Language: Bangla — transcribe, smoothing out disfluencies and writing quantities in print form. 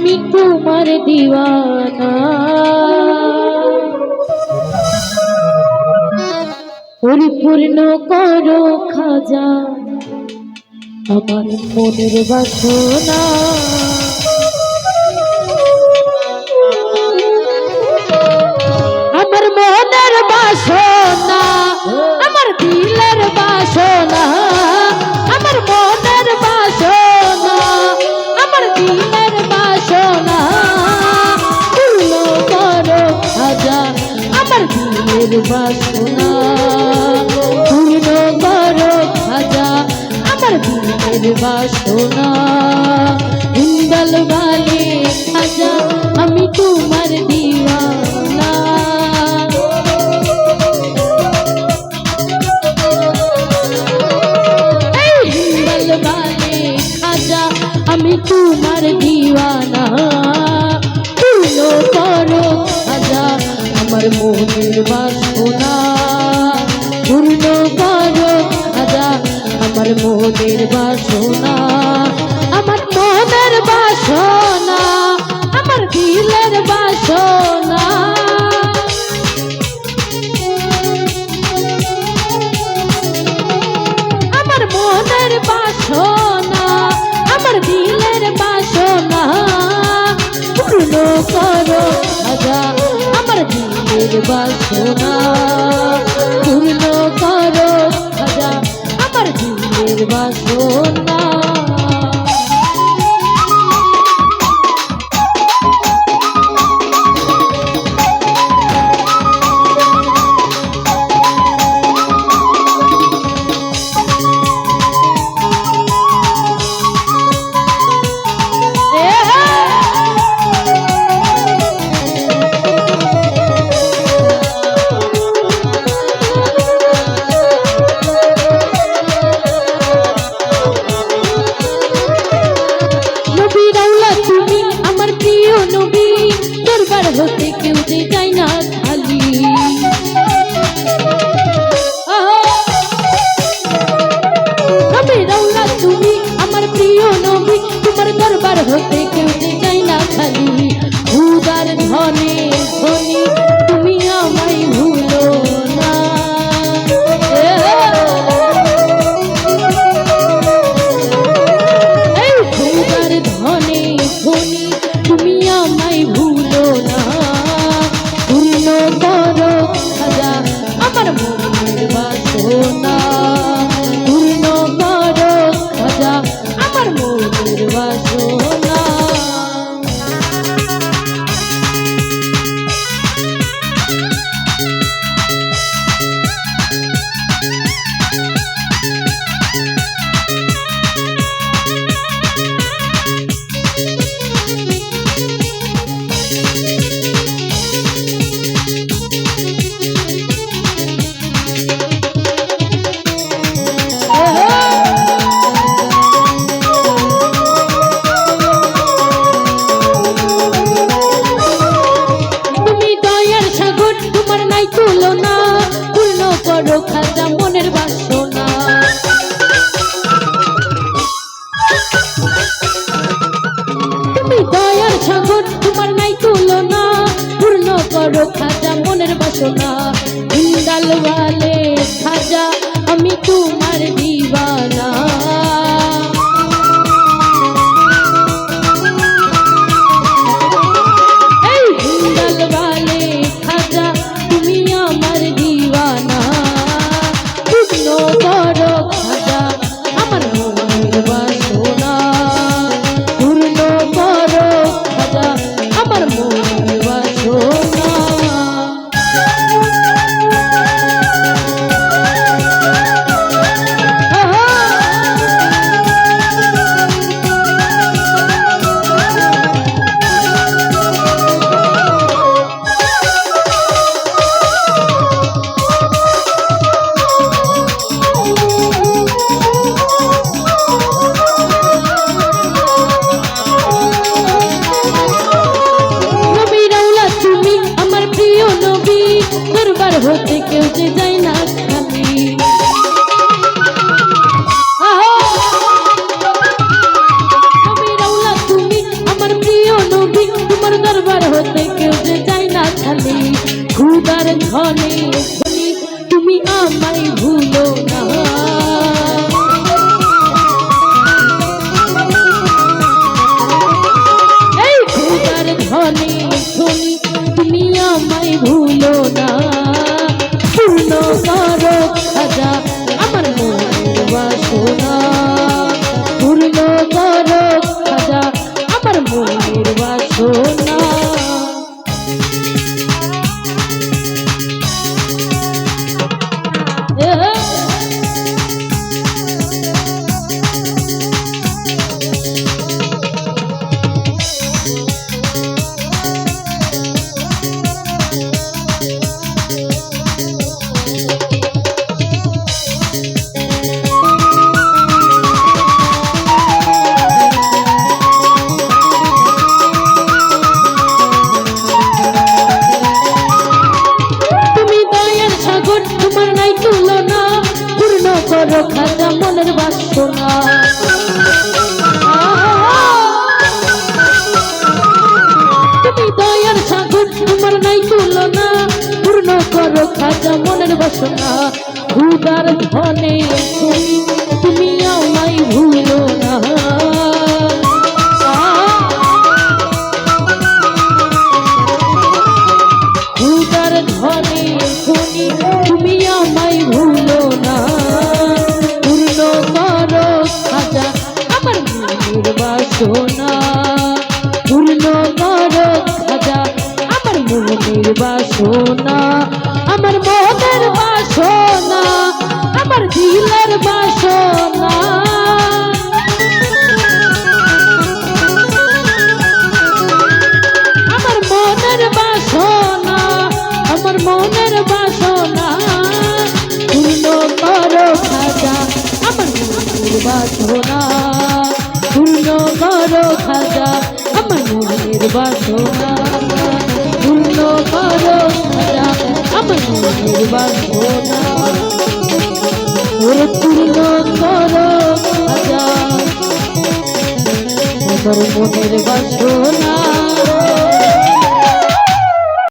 আমি তোমার দিওয়ানা। পরিপূর্ণ করো খাজা আমার মনের বাসনা। আমার মনের বাসনা, আমার দিলের বাসনা, আমার মনের বাসনা, আমার দিলের বাসনা। পূর্ণ করো খাজা আমার দিলের বাসনা। পূর্ণ করো খাজা আমার দিলের বাসনা। হিন্দাল বালে খাজা আমি তোমার দিওয়ানা। হিন্দাল বালে খাজা আমি তোমার দিওয়ানা। পূর্ণ করো খাজা আমার মনের বাসনা। পূর্ণ করো খাজা আমার মনের বাসনা। আমার মনের বাসনা, আমার দিলের বাসনা। আমার মনের বাসনা, আমার দিলের বাসনা। পূর্ণ করো খাজা আমার দিলের বাসনা। পূর্ণ করো খাজা আমার দিলের বাসনা। হতে কেউ যে যায় না খালি। নবী রাউলা তুমি আমার প্রিয় নবী, তোমার দরবার হতে কেউ যে যায় না খালি। উদার ধনে ধনী তুমি আমায় ভুলো না। এই উদার ধনে ধনী তুমি আমায় ভুলো না। পূর্ণ করো খাজা আমার মনের বাসনা। পূর্ণ করো খাজা আমার মনের বাসনা। তুলনা পূর্ণ করো খাজা মনের বাসনা। তুমি দয়ার সাগর তোমার নাই তুলনা। পূর্ণ করো খাজা মনের বাসনা। হিন্দাল ওয়ালে খাজা আমি তোমার দিওয়ানা। এই হিন্দাল ওয়ালে খাজা তুমি আমার দিওয়ানা। পূর্ণ করো খাজা আমার মনের বাসনা। পূর্ণ করো খাজা আমার মনের বাসনা। তুমি আমায় ভুলো না। এই খোদার ধনে ধনী তুমি আমায় ভুলো না। পূর্ণ করো খাজা আমার মনের বাসনা, পূর্ণ করো খাজা আমার মনের বাসনা। করো খাজা মনের বাসনা, তুমি দয়ার সাগর তোমার নাই তুলনা, পূর্ণ করো খাজা মনের বাসনা। খোদার ধনে ধনী তুমি আমায় ভুলো না। খোদার ধনে ধনী তুমি আমায় ভুলো না। পূর্ণ করো খাজা আমার মনের বাসনা, পূর্ণ করো খাজা আমার মনের বাসনা। আমার মনের বাসনা আমার দিলের বাসনা, আমার মনের বাসনা, আমার মনের বাসনা। পূর্ণ করো খাজা আমার মনের বাসনা, পূর্ণ করো খাজা আমার মনের বাসনা, পূর্ণ করো খাজা আমার মনের বাসনা। ওরে পূর্ণ করো খাজা আমার মনের বাসনা।